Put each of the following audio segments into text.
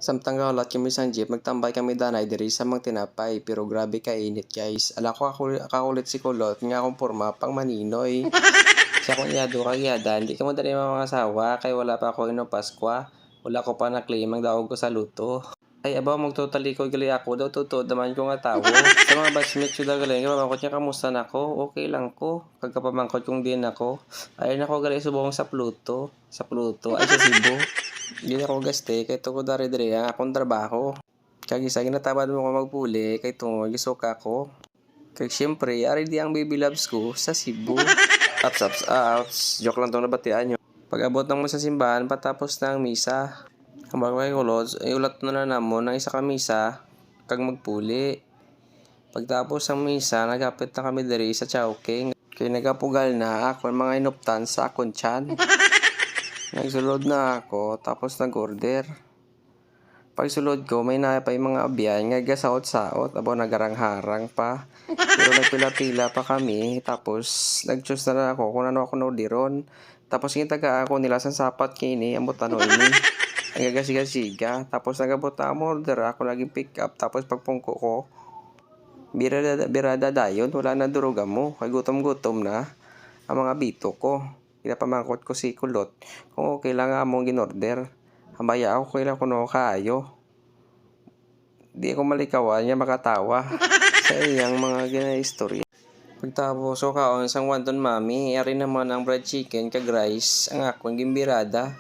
Samtang kaulat kami sa jeep, magtambay kami danay diri sa mga tinapay. Pero grabe ka init guys. Ala ko kakulit si Kulot, nga akong porma pang maninoy. Siya kung iyado ka iyada, hindi ka mo dali mga asawa, kay wala pa ako ino Paskwa. Wala ko pa na-claim ang daog ko sa luto. Ay, abaw, magtutalikod gali ako daw, totoo naman ko nga tawo. Sa mga batchmates ko daw gali, kapamangkot niya, kamusta na ko? Okay lang ko. Kagkapamangkot kong din ako. Ayun ako gali, subong sa Pluto. Sa Pluto, ay sa Cebu. Hindi na ako gaste, kay to ko dari-dari ang akong trabaho. Kag isa, ginatabad mo ko magpuli, kay tungo, gisuka ko. Kag syempre, ari di ang baby loves ko sa Cebu. Ups. Joke lang tong nabatian nyo. Pag-abot ng mo sa simbahan, patapos na ang misa. Kambaga kay Kulot, iulat na namon ng isa ka misa, kag magpuli. Pagtapos ng misa, nagapit na kami diri sa Chowking. Kaya nagapugal na ako mga inuptan sa akong tiyan. Nagsulod na ako, tapos nag-order. Pagsulod ko, may napay mga abyan, nga gasaot-saot, abo nagarang-harang pa. Pero nagpila-pila pa kami, tapos nag-choose na ako kung ano ako na-orderon. Tapos yung taga ako nila sa sapat kini, ang butano ini. Ang gagasiga-siga. Tapos nagabot na ang order, ako naging pick up. Tapos pagpungko ko, birada dayon, wala na duruga mo. Kay gutom-gutom na ang mga bito ko. Pinapamangkot ko si Kulot kung okay lang nga mong ginorder. Hambaya ako kailan ko no kaayo. Di ako malikawan niya makatawa sa iyang mga gina-istorya. Pagtapos ko kaon sang wanton mami, ari naman ang fried chicken kag rice ang akong gimbirada.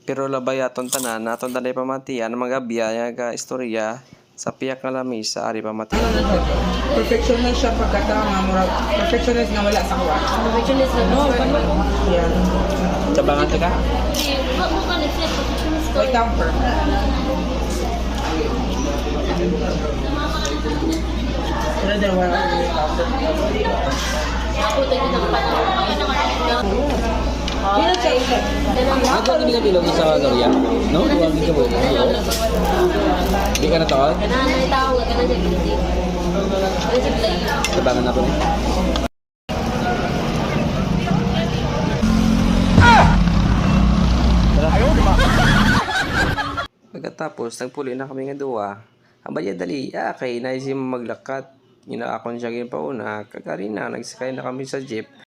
Pero labay aton tanan, aton tanay pamatian ang mga abya nga istorya sa piyak nga lamisa ari pamatian. Perfectionist siya pagkatao nga murag perfectionist nga wala sa kuha. Perfectionist na no, Yeah. Sabangan ka? Wait temper. Wala din wala. ako tayo ng panahon. Hindi siya isa. Ako hindi ka bilog sa Korea? No? Huwag ka po. Hindi ka nataon? Kananay tao, kananay piniti. Kananay play. Sabangan ako na. Pagkatapos, nagpuli na kami nga duwa. Abaya dali, kay naisip maglakat. Ina akong siya pauna, kagari na, nagsakay na kami sa jeep.